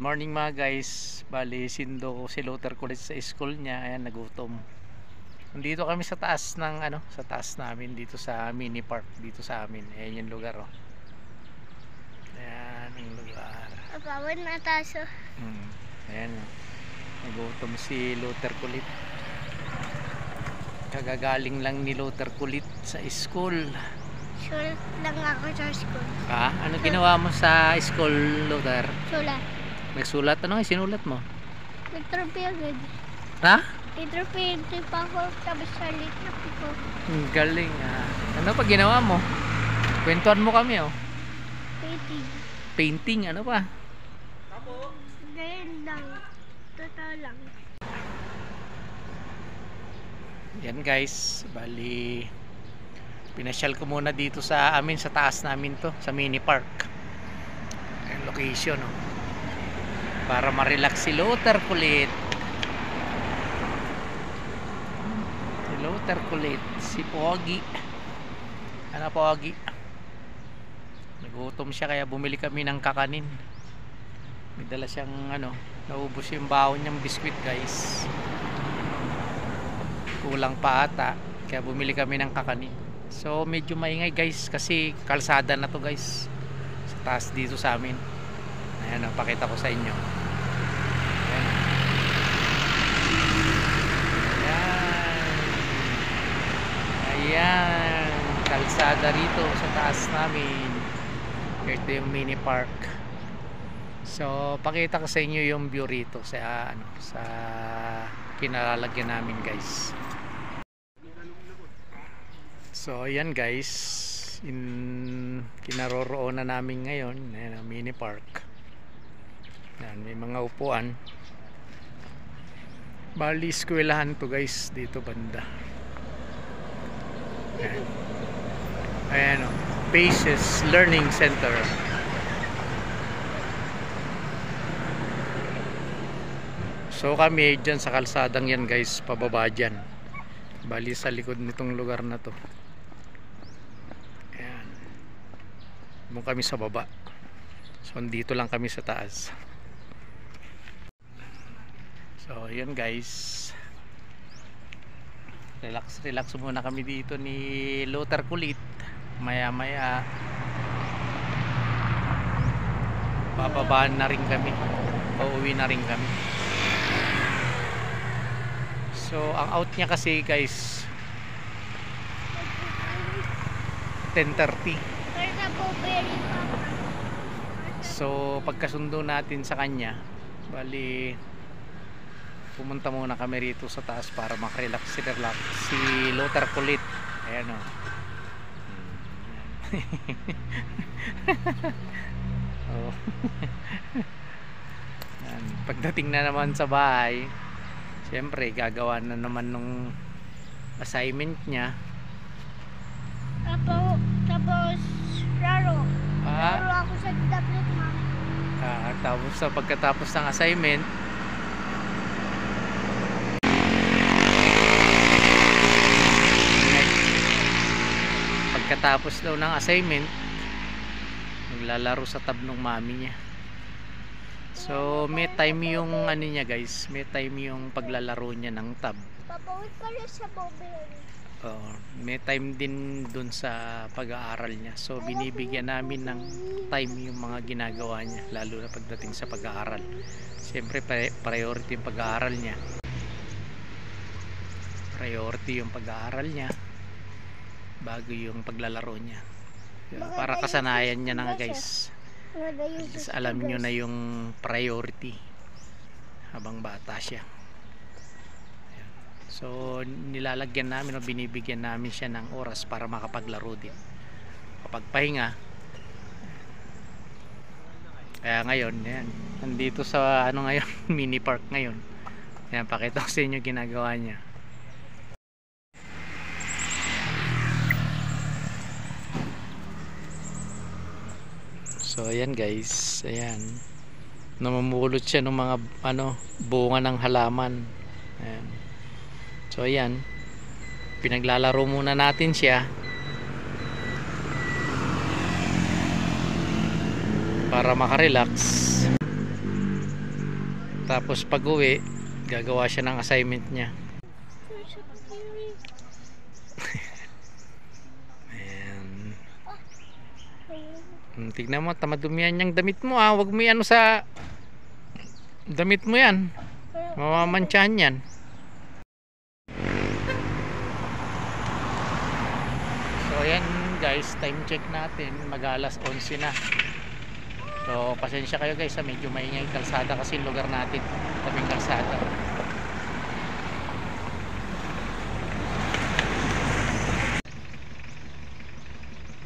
Morning mga guys. Bali, sindo ko si Luther College sa school niya. Ayan, nagutom. Nandito kami sa taas ng sa taas namin dito sa mini park dito sa amin. Ayan yung lugar, oh. Ayan yung lugar. Apawan na taso. Ayan, oh. Nagutom si Luther College. Kagagaling lang ni Luther College sa school. Sulat lang ako sa school. Ano ginawa mo sa school, Luther? Sulat. Nagsulat? Ano nga sinulat mo? Nag-trophy agad. Ha? I-trophy pa ako tapos salit na ko. Galing, Ano pa ginawa mo? Kwentuhan mo kami, oh. Painting. Painting, ano pa? Ganyan lang. Totoo lang. Yan guys, bali pinasyal ko muna dito sa amin, sa taas namin to, sa mini park. Yung location, oh. Para ma-relax si Luther College. Si Luther College, si Pogi. Ano Pogi? Nagutom siya kaya bumili kami ng kakanin. May dala siyang naubos yung baon niyang biskwit guys. Kulang pa ata kaya bumili kami ng kakanin. So medyo maingay guys kasi kalsada na to guys, sa taas dito sa amin. Ayan, pakita ko sa inyo. Ayan, kalsada rito sa taas namin. Ito yung mini park. So pakita ko sa inyo yung view rito sa sa kinalalagyan namin guys. So ayan guys, kinaroroonan namin ngayon. Ayan ang mini park. Ayan, may mga upuan. Bali eskwelahan to guys dito banda. Ayan, ayan, oh. Paces Learning Center. So kami dyan sa kalsadang yan guys, pababa dyan. Bali sa likod nitong lugar na to. Ayan, doon kami sa baba. So dito lang kami sa taas. So yun guys, relax muna kami dito ni Luther College. Maya maya bababaan na rin kami, pauwi na rin kami. So ang out niya kasi guys 10:30. So pagkasundo natin sa kanya, bali pumunta muna kami rito sa taas para makarelax si Luther College. Ayan, oh. Oh. Pagdating na naman sa bahay, siyempre gagawa na naman nung assignment niya. Tapos laro ako sa tablet mo. Tapos sa pagkatapos ng assignment, daw ng assignment, maglalaro sa tab ng mami niya. So may time yung niya guys, may time yung paglalaro niya ng tab. Papawid ka rin sa mobile. May time din dun sa pag-aaral niya. So binibigyan namin ng time yung mga ginagawa niya, lalo na pagdating sa pag-aaral. Siyempre priority yung pag-aaral niya. Priority yung pag-aaral niya bago yung paglalaro niya. Para kasanayan niya na guys. Alam nyo na yung priority habang bata siya. So nilalagyan namin o binibigyan namin siya ng oras para makapaglaro din, kapag pahinga. Kaya ngayon yan, nandito sa ngayon mini park ngayon. Yan, pakita ko sa inyo ginagawa niya. So ayan guys, ayan, namumulot siya ng mga bunga ng halaman. Ayan. So ayan, pinaglalaro muna natin siya para makarelax. Tapos pag uwi, gagawa siya ng assignment niya. Ayan. Tignan mo, tamadumihan yung damit mo ah. Huwag mo yan sa damit mo yan. Mamamantsahan yan. So ayan guys, time check natin. Mag-alas 11 na. So pasensya kayo guys, medyo maingay kalsada kasi lugar natin. Tabing kalsada.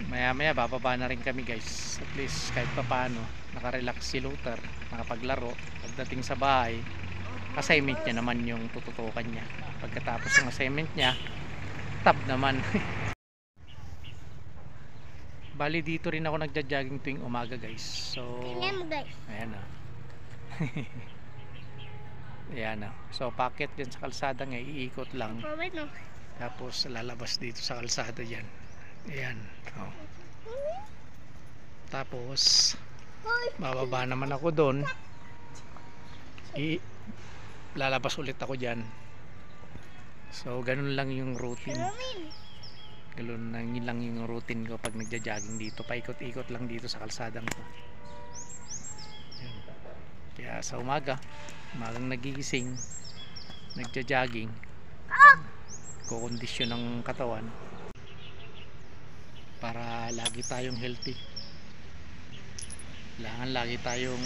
Maya maya bababa na rin kami guys. At least kahit pa paano nakarelax si Luther, nakapaglaro. Pagdating sa bahay, assignment niya naman yung tututukan niya. Pagkatapos ng assignment niya, tab naman. Bali dito rin ako nagja-jogging tuwing umaga guys. So Tingnan mo guys. ayan na. Ayan na. So packet dyan sa kalsada nga, iikot lang. Pwede no. Tapos lalabas dito sa kalsada yan. Ayan. Oh. Tapos bababa naman ako doon. Lalabas ulit ako dyan. So ganun lang yung routine. Ganun lang yung routine ko pag nagja-jogging dito. Paikot-ikot lang dito sa kalsadang to. Ayan. Kaya sa umagang nagigising, nagja-jogging, kukondisyon ng katawan para lagi tayong healthy. Kailangan lagi tayong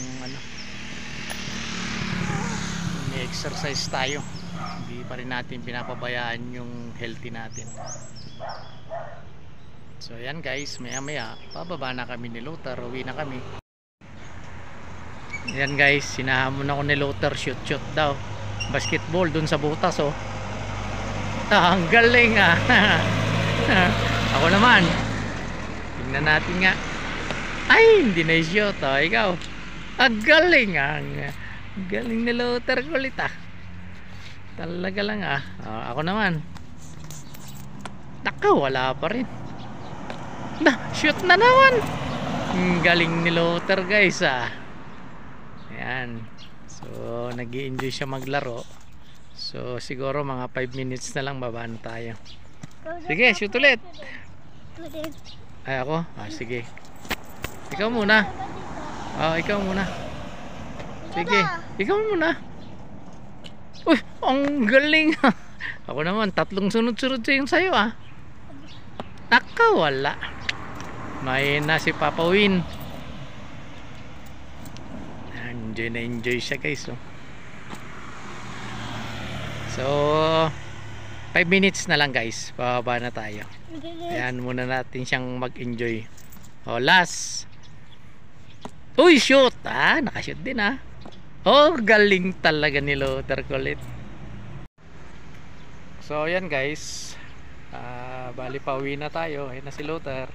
exercise tayo. Hindi pa rin natin pinapabayaan yung healthy natin. So ayan guys, maya maya bababa na kami ni Luther, uwi na kami. Ayan guys, sinahamon ako ni Luther, shoot daw basketball dun sa butas oh. Ang galing ah. Ako naman, tingnan natin nga. Ay, hindi na i-shoot oh. Ikaw, ang galing ah. Galing ni Luther, kulit ah. Talaga lang ah. Ako naman, naka, wala pa rin. Shoot na naman. Ang galing ni Luther guys ah. Ayan. So nag-i-enjoy siya maglaro. So siguro mga 5 minutes na lang babaan tayo. Sige, shoot ulit. Ay ako? Sige. Ikaw muna. Ikaw muna. Sige, ikaw muna. Uy, ang galing. Ako naman, 3 sunod-sunod yung sayo ah. Nakawala. May na si Papa Win. Enjoy na enjoy siya guys oh. So 5 minutes na lang guys, bababa na tayo. Ayan muna natin siyang mag-enjoy. Last. Uy, shoot ah, nakashoot din ah. Galing talaga ni Luther kulit. So ayan guys, bali pauwi na tayo. Ayan na si Luther.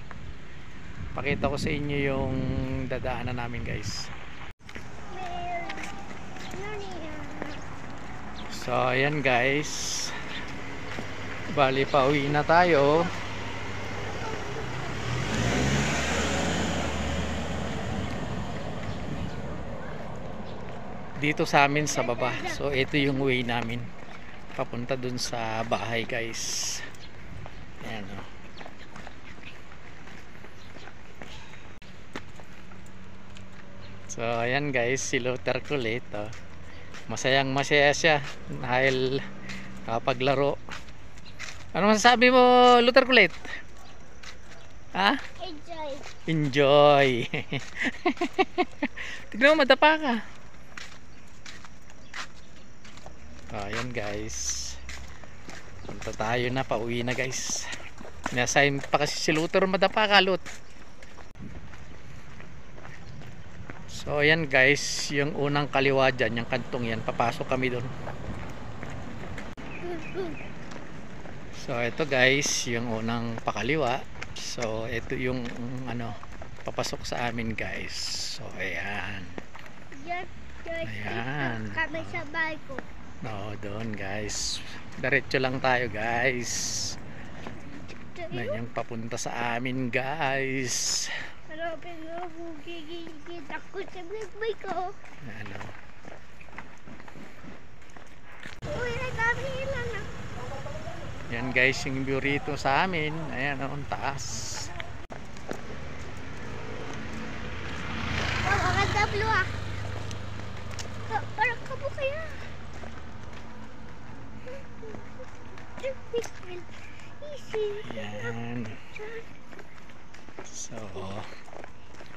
Pakita ko sa inyo yung dadaanan namin guys. So ayan guys, bali pauwi na tayo. Dito sa amin sa baba. So ito yung way namin papunta dun sa bahay guys. Ayan o. So ayan guys, si Luther kulit oh. Masayang masaya siya dahil kapaglaro. Ano masasabi mo Luther kulit? Ha? Enjoy. Enjoy. Tignan mo, madapa ka. Ayan guys, punta tayo na, pauwi na guys. Nasign pa kasi si Luther, madapa ka Lut. So ayan guys, yung unang kaliwa dyan, yung kantong yan, papasok kami doon. So ito guys, yung unang pakaliwa. So ito yung papasok sa amin guys. So ayan. Ayan. Kami sa bahay ko. Doon guys, diretso lang tayo guys. Yan yung papunta sa amin guys. Hanapin mo kung kikikita ko sa bahay ko. Ayan guys, yung view rito sa amin. Ayan, ang taas. Wow, ang ganda blue ah. Parang kabo kaya. Easy. Ayan. So,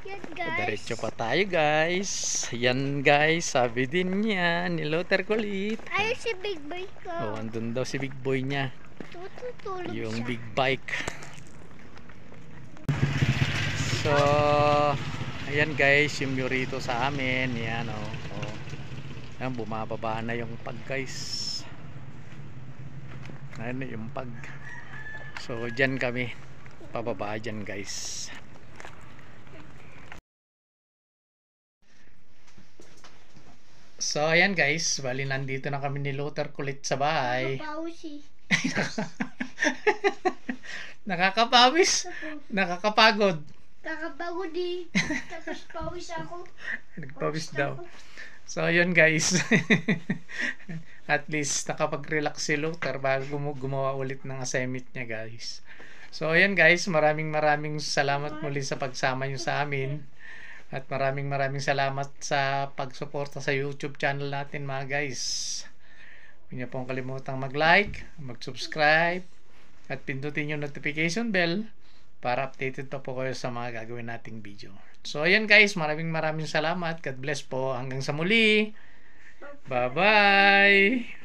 Yan guys. diretso pa tayo guys. Ayan guys, sabi din niya ni Luther kulit. Ayun si Big Boy ko. Oh, andun daw si big boy niya. Tutulog Yung siya. big bike. So, ayan guys, yung view rito sa amin. Yan oh. Oh. Ayan, bumababa na yung pag guys. Ayan yung pag. So, dyan kami. Pababa dyan guys. So, ayan guys. Bali, nandito na kami ni Luther kulit sa bahay. Pausi. Nakakapawis. Nakakapagod. Kakabago di. Tapos pawis ako. Nagpawis daw. So, ayun guys. At least nakapag-relax si Luther bago gumawa ulit ng assignment niya guys. So, ayun guys. Maraming salamat muli sa pagsama nyo sa amin. At maraming salamat sa pagsuporta sa YouTube channel natin mga guys. Huwag niyo pong kalimutang mag-like, mag-subscribe, at pindutin yung notification bell para updated pa po kayo sa mga gagawin nating video. So, ayan guys, maraming salamat. God bless po. Hanggang sa muli. Bye-bye!